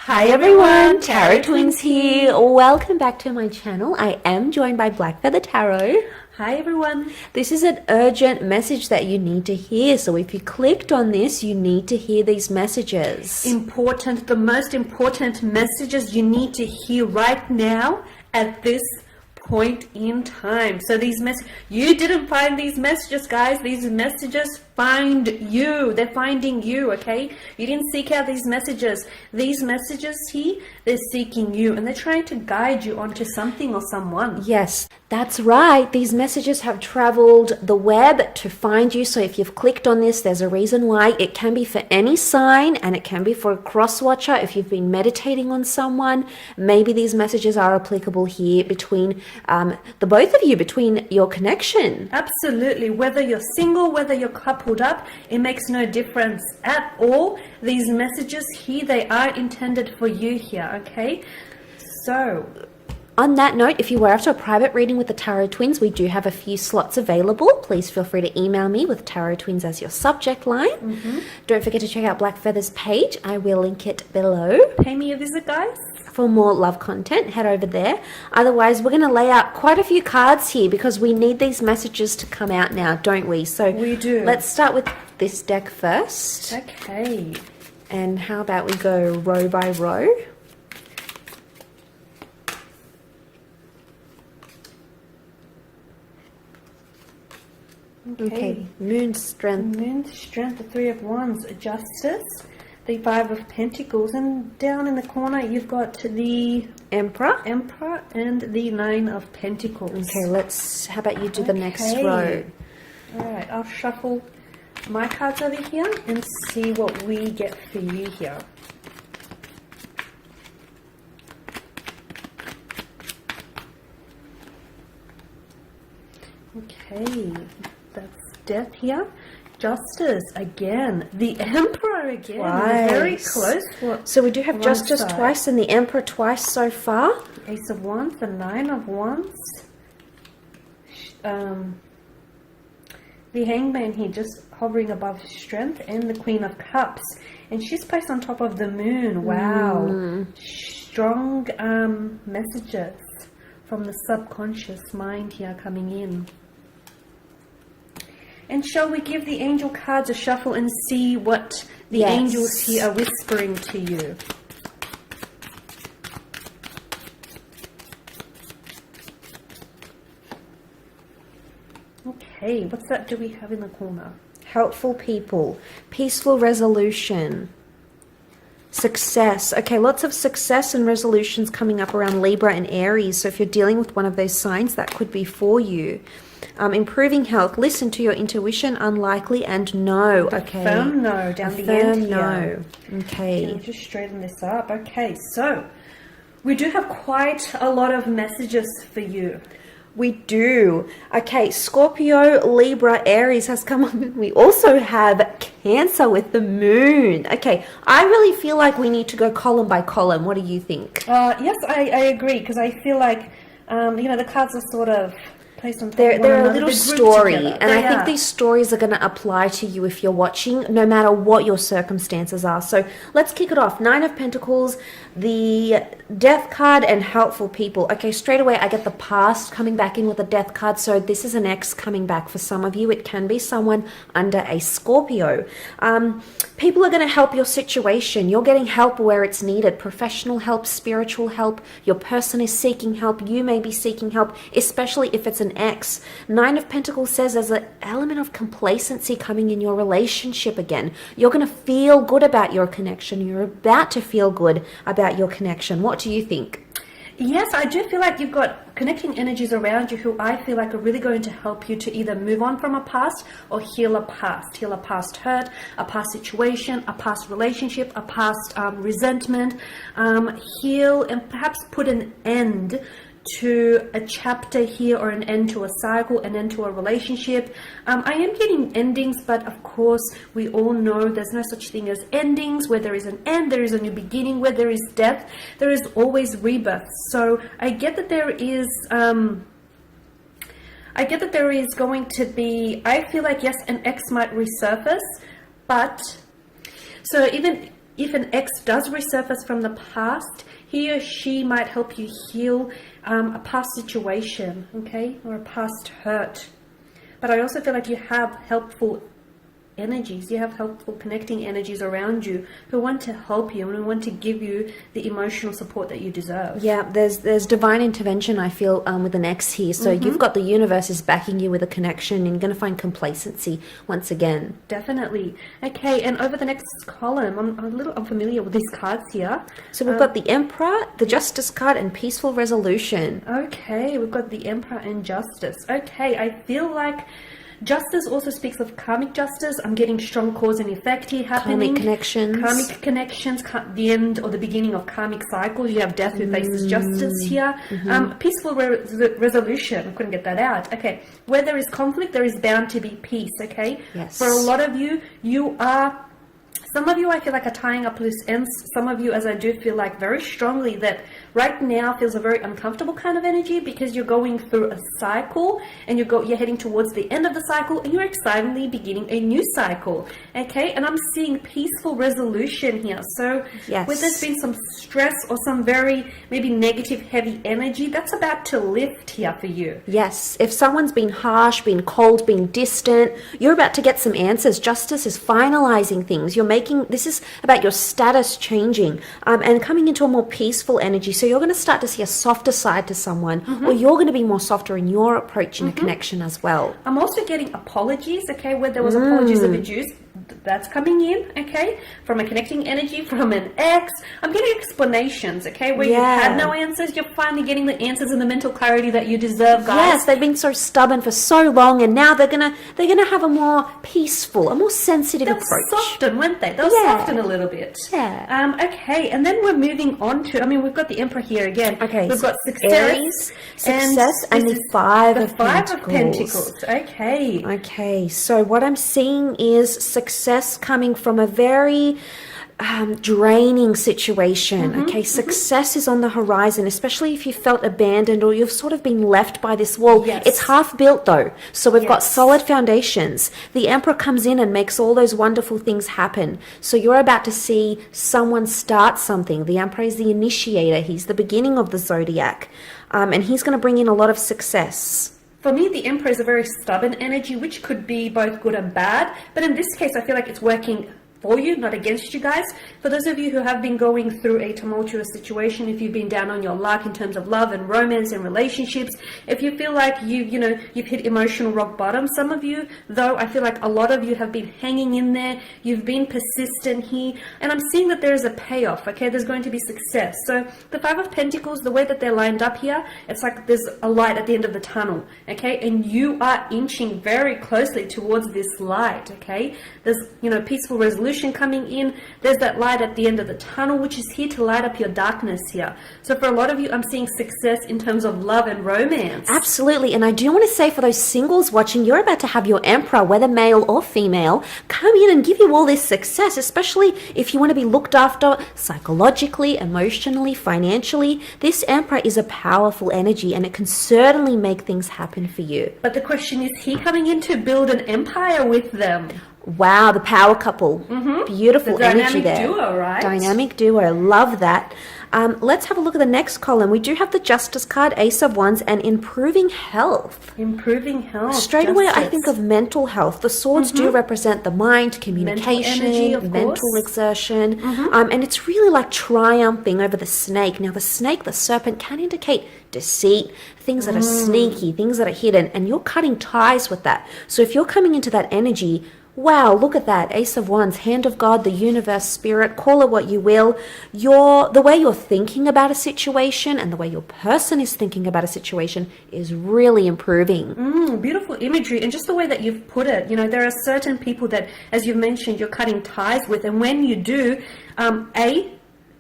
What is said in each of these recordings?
Hi everyone, Tarot Twins here. Welcome back to my channel. I am joined by Black Feather Tarot. Hi everyone. This is an urgent message that you need to hear. So if you clicked on this, you need to hear these messages. Important, the most important messages you need to hear right now at this point in time. So these you didn't find these messages, guys. These messages find you. They're finding you, okay? You didn't seek out these messages. These messages here, they're seeking you and they're trying to guide you onto something or someone. Yes, that's right. These messages have traveled the web to find you. So if you've clicked on this, there's a reason why. It can be for any sign and it can be for a cross watcher. If you've been meditating on someone, maybe these messages are applicable here between the both of you, between your connection. Absolutely. Whether you're single, whether you're coupled up, it makes no difference at all. These messages here, they are intended for you here, okay? So on that note, if you were after a private reading with the Tarot Twins, we do have a few slots available. Please feel free to email me with Tarot Twins as your subject line. Don't forget to check out Black Feather's page. I will link it below. Pay me a visit, guys. For more love content, head over there. Otherwise, we're going to lay out quite a few cards here because we need these messages to come out now, don't we? So we do. Let's start with this deck first. Okay. And how about we go row by row? Okay. Moon Strength. Moon Strength, the Three of Wands, Justice, the Five of Pentacles, and down in the corner you've got the Emperor and the Nine of Pentacles. Okay, how about you do the next row? Alright, I'll shuffle my cards over here and see what we get for you here. Okay, that's Death here. Justice again. The Emperor again. Twice. Very close. So we do have Justice twice and the Emperor twice so far. Ace of Wands, the Nine of Wands. The Hangman here just hovering above Strength, and the Queen of Cups. And she's placed on top of the Moon. Wow. Strong messages from the subconscious mind here coming in. And shall we give the angel cards a shuffle and see what the angels here are whispering to you? Okay, what's that do we have in the corner? Helpful people, peaceful resolution, success. Okay, lots of success and resolutions coming up around Libra and Aries. So if you're dealing with one of those signs, that could be for you. Improving health, listen to your intuition, unlikely, and no. Okay. Firm no down the end here. No. Okay. Can we just straighten this up? Okay, so we do have quite a lot of messages for you. We do. Okay, Scorpio, Libra, Aries has come up. We also have Cancer with the Moon. Okay, I really feel like we need to go column by column. What do you think? Yes, I agree, because I feel like, the cards are sort of placed on top of one they're another. a little They're story, together. and I think these stories are going to apply to you if you're watching, no matter what your circumstances are. So let's kick it off. Nine of Pentacles, the Death card, and helpful people. Okay, straight away I get the past coming back in with the Death card. So this is an ex coming back for some of you. It can be someone under a Scorpio. People are going to help your situation. You're getting help where it's needed. Professional help, spiritual help. Your person is seeking help. You may be seeking help, especially if it's an ex. Nine of Pentacles says there's an element of complacency coming in your relationship again. You're going to feel good about your connection. You're about to feel good about your connection. What do you think? Yes, I do feel like you've got connecting energies around you who I feel like are really going to help you to either move on from a past or heal a past hurt, a past situation, a past relationship, a past resentment, heal and perhaps put an end to a chapter here, or an end to a cycle, an end to a relationship. I am getting endings, but of course we all know there's no such thing as endings. Where there is an end, there is a new beginning. Where there is death, there is always rebirth. So I get that there is going to be, I feel like, yes, an ex might resurface, but so even if an ex does resurface from the past, he or she might help you heal a past situation, okay, or a past hurt. But I also feel like you have helpful energies, you have helpful connecting energies around you who want to help you and who want to give you the emotional support that you deserve. Yeah, there's divine intervention, I feel, with an ex here. So you've got the universe is backing you with a connection, and you're going to find complacency once again. Definitely. Okay, and over the next column, I'm a little unfamiliar with these cards here. So we've got the Emperor, the Justice card, and Peaceful Resolution. Okay, we've got the Emperor and Justice. Okay, I feel like Justice also speaks of karmic justice. I'm getting strong cause and effect here happening. Karmic connections. Karmic connections, the end or the beginning of karmic cycles. You have death who faces justice here. Peaceful resolution. I couldn't get that out. Okay. Where there is conflict, there is bound to be peace. Okay. Yes. For a lot of you, some of you I feel like are tying up loose ends. Some of you, as I do feel like very strongly that right now feels a very uncomfortable kind of energy because you're going through a cycle and you're heading towards the end of the cycle and you're excitedly beginning a new cycle. Okay, and I'm seeing peaceful resolution here. So yes, where there's been some stress or some very maybe negative heavy energy, that's about to lift here for you. Yes, if someone's been harsh, been cold, been distant, you're about to get some answers. Justice is finalizing things. You're making, this is about your status changing and coming into a more peaceful energy. So you're going to start to see a softer side to someone, or you're going to be more softer in your approach in a connection as well. I'm also getting apologies, okay, where there was apologies of abuse. That's coming in, okay, from a connecting energy, from an ex. I'm getting explanations, okay, where you had no answers. You're finally getting the answers and the mental clarity that you deserve, guys. Yes, they've been so stubborn for so long, and now they're gonna have a more peaceful, a more sensitive approach. They'll soften, weren't they? They'll soften a little bit. Yeah. Okay, and then we're moving on to, we've got the Emperor here again. Okay. We've got success, Aries, success, and the Five of Pentacles. Okay. Okay, so what I'm seeing is success coming from a very draining situation. Okay, success is on the horizon, especially if you felt abandoned or you've sort of been left by this wall. It's half built though, so we've got solid foundations. The Emperor comes in and makes all those wonderful things happen. So you're about to see someone start something. The Emperor is the initiator. He's the beginning of the zodiac, and he's going to bring in a lot of success. For me, the Emperor is a very stubborn energy, which could be both good and bad. But in this case, I feel like it's working for you, not against you guys. For those of you who have been going through a tumultuous situation, if you've been down on your luck in terms of love and romance and relationships, if you feel like you've hit emotional rock bottom, some of you, though, I feel like a lot of you have been hanging in there, you've been persistent here, and I'm seeing that there is a payoff, okay? There's going to be success. So the Five of Pentacles, the way that they're lined up here, it's like there's a light at the end of the tunnel, okay? And you are inching very closely towards this light, okay? There's, peaceful resolution coming in. There's that light at the end of the tunnel, which is here to light up your darkness here. So for a lot of you, I'm seeing success in terms of love and romance. Absolutely. And I do want to say for those singles watching, you're about to have your Emperor, whether male or female, come in and give you all this success, especially if you want to be looked after psychologically, emotionally, financially. This Emperor is a powerful energy and it can certainly make things happen for you. But the question is, he coming in to build an empire with them? Wow, the power couple. Beautiful the energy there. Dynamic duo, right? Dynamic duo. Love that. Let's have a look at the next column. We do have the Justice card, Ace of Wands, and improving health. Improving health. Straight away, I think of mental health. The swords do represent the mind, communication, mental exertion. And it's really like triumphing over the snake. Now, the snake, the serpent, can indicate deceit, things that are sneaky, things that are hidden, and you're cutting ties with that. So if you're coming into that energy, wow, look at that. Ace of Wands, hand of God, the universe, spirit, call it what you will. The way you're thinking about a situation and the way your person is thinking about a situation is really improving. Beautiful imagery. And just the way that you've put it, there are certain people that, as you've mentioned, you're cutting ties with. And when you do,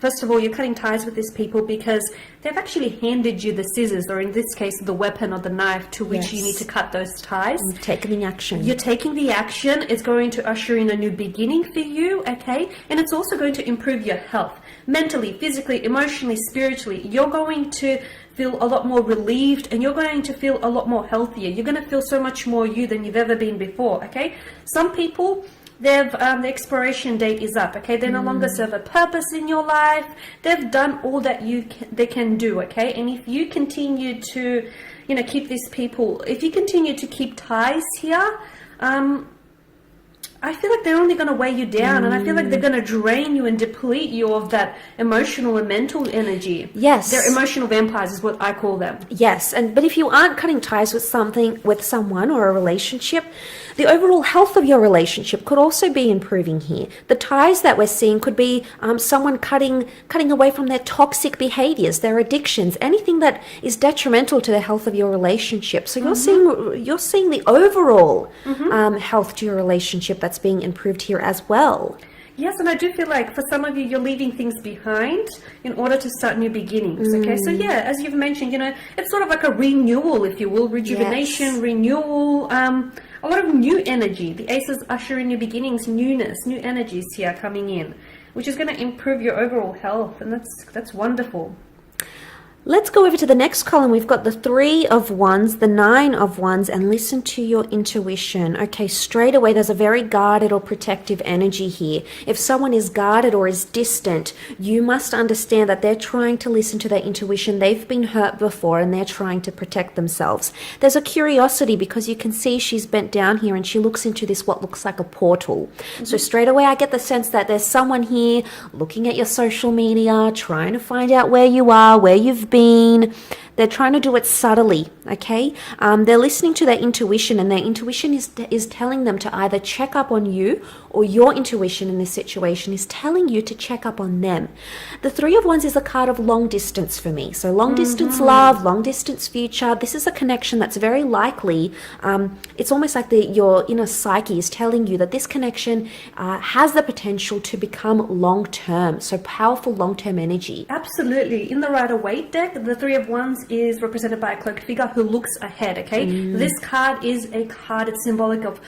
first of all, you're cutting ties with these people because they've actually handed you the scissors, or in this case, the weapon or the knife to which you need to cut those ties. You're taking the action. You're taking the action. It's going to usher in a new beginning for you, okay? And it's also going to improve your health. Mentally, physically, emotionally, spiritually. You're going to feel a lot more relieved and you're going to feel a lot more healthier. You're going to feel so much more you than you've ever been before, okay? Some people the expiration date is up. Okay, they no longer serve a purpose in your life. They've done all that they can do. Okay, and if you continue to, keep these people, if you continue to keep ties here, I feel like they're only going to weigh you down, and I feel like they're going to drain you and deplete you of that emotional and mental energy. Yes. They're emotional vampires is what I call them. Yes, but if you aren't cutting ties with someone or a relationship, the overall health of your relationship could also be improving here. The ties that we're seeing could be someone cutting away from their toxic behaviors, their addictions, anything that is detrimental to the health of your relationship. So you're seeing the overall health to your relationship that's being improved here as well. Yes, and I do feel like for some of you, you're leaving things behind in order to start new beginnings. Okay, so yeah, as you've mentioned, it's sort of like a renewal, if you will, rejuvenation, renewal, a lot of new energy. The aces usher in new beginnings, newness, new energies here coming in, which is going to improve your overall health, and that's wonderful. Let's go over to the next column. We've got the 3 of Wands, the 9 of Wands, and listen to your intuition. Okay, straight away, there's a very guarded or protective energy here. If someone is guarded or is distant, you must understand that they're trying to listen to their intuition. They've been hurt before and they're trying to protect themselves. There's a curiosity because you can see she's bent down here and she looks into this, what looks like a portal. So straight away, I get the sense that there's someone here looking at your social media, trying to find out where you are, where you've been. They're trying to do it subtly, okay? They're listening to their intuition, and their intuition is telling them to either check up on you, or your intuition in this situation is telling you to check up on them. The 3 of Wands is a card of long distance for me. So long distance love, long distance future. This is a connection that's very likely. It's almost like your inner psyche is telling you that this connection has the potential to become long-term. So powerful long-term energy. Absolutely. In the Rider-Waite deck, the 3 of Wands is represented by a cloaked figure who looks ahead, okay? This card is a card, it's symbolic of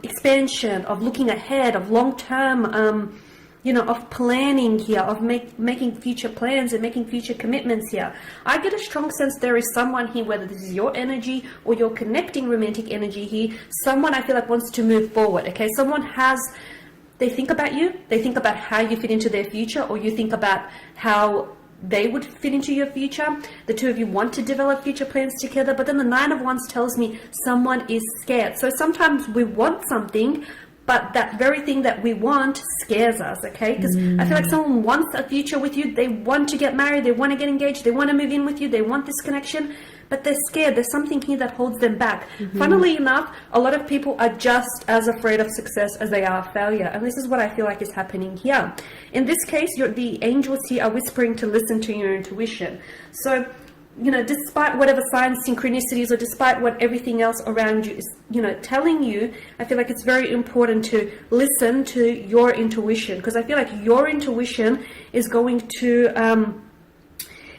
expansion, of looking ahead, of long-term, of planning here, of making future plans and making future commitments here. I get a strong sense there is someone here, whether this is your energy or your connecting romantic energy here, someone I feel like wants to move forward, okay? They think about you, they think about how you fit into their future, or you think about how they would fit into your future. The 2 of you want to develop future plans together, but then the 9 of Wands tells me someone is scared. So sometimes we want something, but that very thing that we want scares us, okay? Because I feel like someone wants a future with you. They want to get married. They want to get engaged. They want to move in with you. They want this connection, but they're scared. There's something here that holds them back. Funnily enough, a lot of people are just as afraid of success as they are failure. And this is what I feel like is happening here. In this case, the angels here are whispering to listen to your intuition. So, despite whatever signs, synchronicities, or despite what everything else around you is, telling you, I feel like it's very important to listen to your intuition, because I feel like your intuition is going to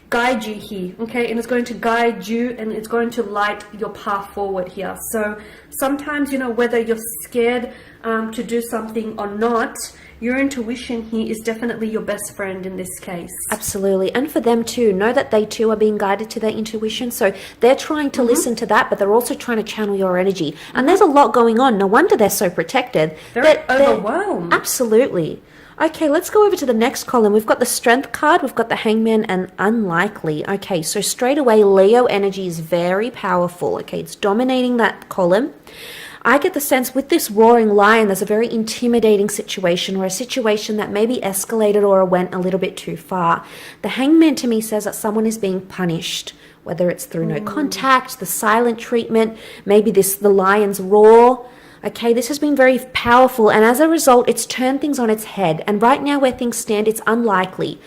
guide you here, okay? And it's going to guide you, and it's going to light your path forward here. So sometimes, whether you're scared to do something or not, your intuition here is definitely your best friend in this case. Absolutely. And for them too, know that they too are being guided to their intuition. So they're trying to listen to that, but they're also trying to channel your energy. And there's a lot going on. No wonder they're so protected. They're overwhelmed. Absolutely. Okay, let's go over to the next column. We've got the Strength card, we've got the Hangman, and Unlikely. Okay, so straight away, Leo energy is very powerful. Okay, it's dominating that column. I get the sense with this roaring lion, there's a very intimidating situation, or a situation that maybe escalated or went a little bit too far. The Hangman to me says that someone is being punished, whether it's through no contact, the silent treatment, maybe the lion's roar. Okay, this has been very powerful, and as a result, it's turned things on its head. And right now, where things stand, it's unlikely.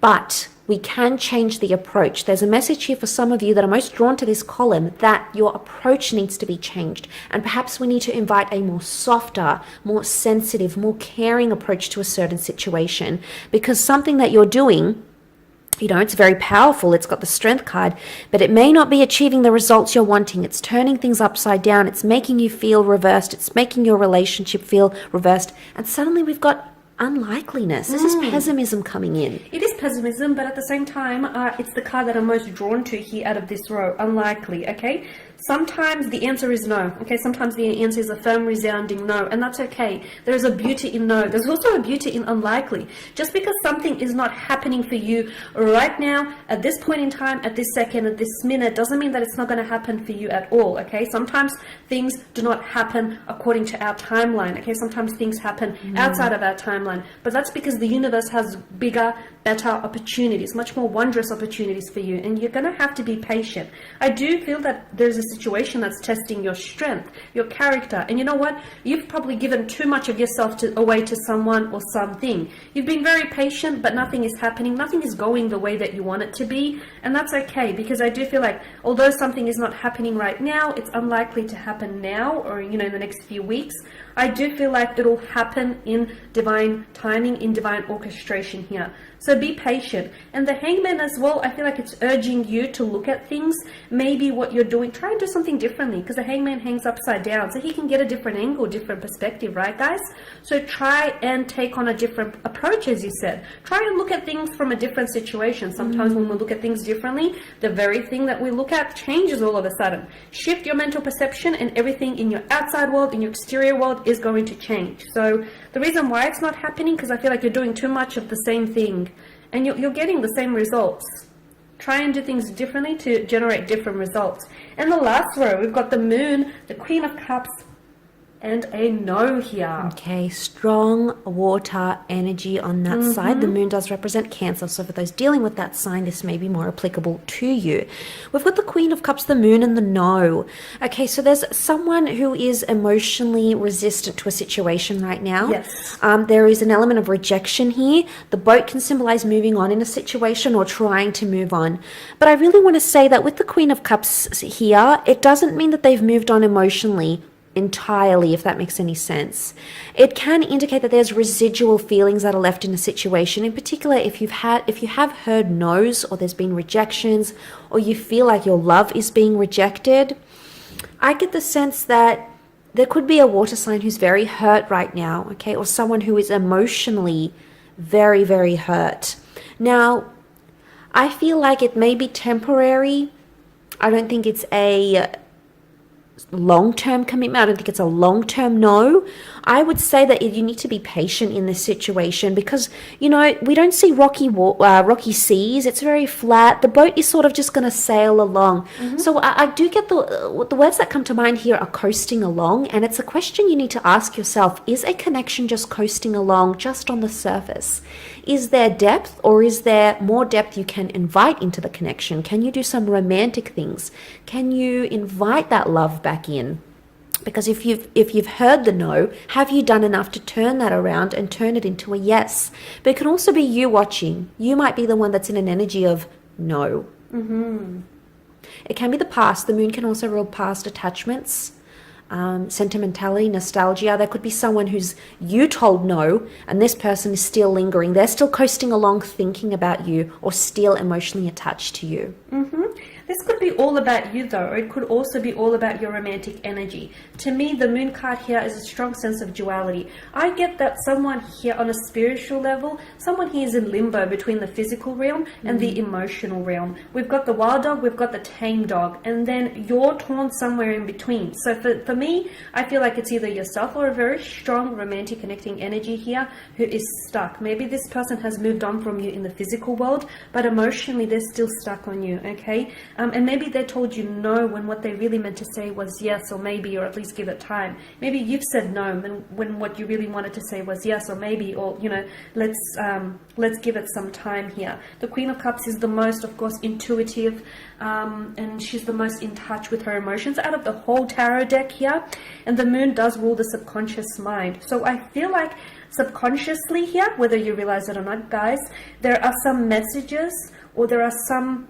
But we can change the approach. There's a message here for some of you that are most drawn to this column, that your approach needs to be changed. And perhaps we need to invite a more softer, more sensitive, more caring approach to a certain situation. Because something that you're doing, it's very powerful. It's got the Strength card, but it may not be achieving the results you're wanting. It's turning things upside down. It's making you feel reversed. It's making your relationship feel reversed. And suddenly we've got unlikeliness. This is pessimism coming in. It is pessimism, but at the same time, it's the card that I'm most drawn to here out of this row, unlikely, okay? Sometimes the answer is no, okay? Sometimes the answer is a firm, resounding no, and that's okay. There is a beauty in no. There's also a beauty in unlikely. Just because something is not happening for you right now, at this point in time, at this second, at this minute, doesn't mean that it's not going to happen for you at all, okay? Sometimes things do not happen according to our timeline, okay? Sometimes things happen outside of our timeline, but that's because the universe has bigger, better opportunities, much more wondrous opportunities for you, and you're going to have to be patient. I do feel that there's a situation that's testing your strength, your character, and you know what? You've probably given too much of yourself away to someone or something. You've been very patient, but nothing is happening. Nothing is going the way that you want it to be, and that's okay, because I do feel like although something is not happening right now, it's unlikely to happen now or, you know, in the next few weeks. I do feel like it'll happen in divine timing, in divine orchestration here. So be patient. And the Hangman as well, I feel like it's urging you to look at things, maybe what you're doing, try and do something differently, because the Hangman hangs upside down, so he can get a different angle, different perspective, right guys? So try and take on a different approach, as you said. Try and look at things from a different situation. Sometimes when we look at things differently, the very thing that we look at changes all of a sudden. Shift your mental perception and everything in your outside world, in your exterior world is going to change. So the reason why it's not happening, because I feel like you're doing too much of the same thing and you're getting the same results. Try and do things differently to generate different results. And the last row, we've got the Moon, the Queen of Cups, and a no here. Okay, strong water energy on that side. The moon does represent Cancer, so for those dealing with that sign, this may be more applicable to you. We've got the Queen of Cups, the moon, and the no. Okay, so there's someone who is emotionally resistant to a situation right now. Yes. There is an element of rejection here. The boat can symbolize moving on in a situation or trying to move on. But I really want to say that with the Queen of Cups here, it doesn't mean that they've moved on emotionally entirely, if that makes any sense. It can indicate that there's residual feelings that are left in a situation, in particular if you have heard no's, or there's been rejections, or you feel like your love is being rejected. I get the sense that there could be a water sign who's very hurt right now, okay, or someone who is emotionally very, very hurt. Now, I feel like it may be temporary. I don't think it's a long-term commitment. I don't think it's a long-term no. I would say that you need to be patient in this situation, because, you know, we don't see rocky seas. It's very flat. The boat is sort of just going to sail along. So I do get the words that come to mind here are coasting along, and it's a question you need to ask yourself. Is a connection just coasting along just on the surface? Is there depth, or is there more depth you can invite into the connection? Can you do some romantic things? Can you invite that love back in? Because if you've heard the no, have you done enough to turn that around and turn it into a yes? But it can also be you watching. You might be the one that's in an energy of no. It can be the past. The moon can also rule past attachments, sentimentality, nostalgia. There could be someone who's you told no, and this person is still lingering. They're still coasting along thinking about you, or still emotionally attached to you. This could be all about you though. It could also be all about your romantic energy. To me, the moon card here is a strong sense of duality. I get that someone here on a spiritual level, someone here is in limbo between the physical realm and the emotional realm. We've got the wild dog, we've got the tame dog, and then you're torn somewhere in between. So for me, I feel like it's either yourself or a very strong romantic connecting energy here who is stuck. Maybe this person has moved on from you in the physical world, but emotionally they're still stuck on you, okay? And maybe they told you no when what they really meant to say was yes, or maybe, or at least give it time. Maybe you've said no when what you really wanted to say was yes, or maybe, or, you know, let's give it some time here. The Queen of Cups is the most, of course, intuitive, and she's the most in touch with her emotions out of the whole tarot deck here. And the moon does rule the subconscious mind. So I feel like subconsciously here, whether you realize it or not, guys, there are some messages, or there are some,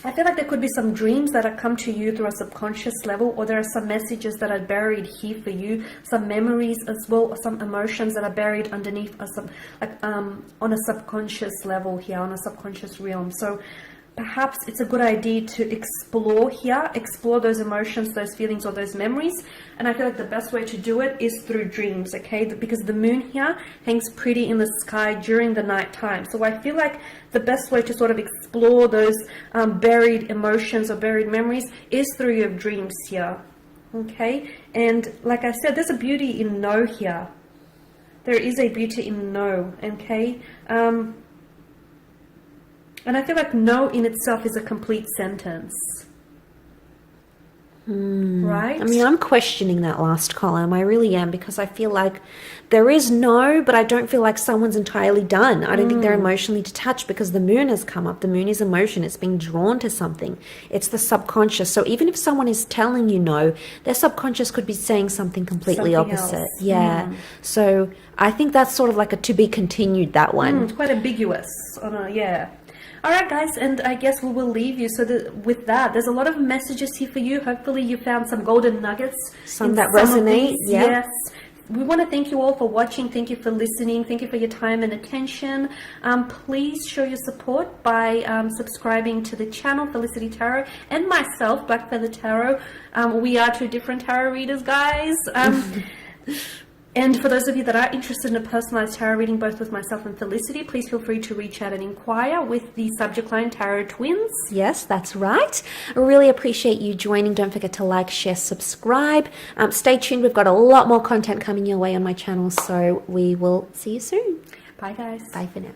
I feel like there could be some dreams that have come to you through a subconscious level, or there are some messages that are buried here for you, some memories as well, or some emotions that are buried underneath, or some, like, on a subconscious level here, on a subconscious realm. So perhaps it's a good idea to explore those emotions, those feelings, or those memories. And I feel like the best way to do it is through dreams, okay? Because the moon here hangs pretty in the sky during the night time. So I feel like the best way to sort of explore those buried emotions or buried memories is through your dreams here, okay? And like I said, there's a beauty in no here. There is a beauty in no, okay? And I feel like no in itself is a complete sentence. Right? I mean, I'm questioning that last column. I really am, because I feel like there is no, but I don't feel like someone's entirely done. I don't think they're emotionally detached, because the moon has come up. The moon is emotion. It's being drawn to something. It's the subconscious. So even if someone is telling you no, their subconscious could be saying something completely Something opposite. else. Yeah. So I think that's sort of like a to be continued, that one. It's quite ambiguous. Yeah. All right, guys, and I guess we will leave you. So with that, there's a lot of messages here for you. Hopefully you found some golden nuggets. Some in that of resonate, these. yeah. Yes. We want to thank you all for watching. Thank you for listening. Thank you for your time and attention. Please show your support by subscribing to the channel, Felicity Tarot, and myself, Black Feather Tarot. We are two different tarot readers, guys. And for those of you that are interested in a personalized tarot reading, both with myself and Felicity, please feel free to reach out and inquire with the subject line Tarot Twins. Yes, that's right. I really appreciate you joining. Don't forget to like, share, subscribe. Stay tuned. We've got a lot more content coming your way on my channel, so we will see you soon. Bye, guys. Bye for now.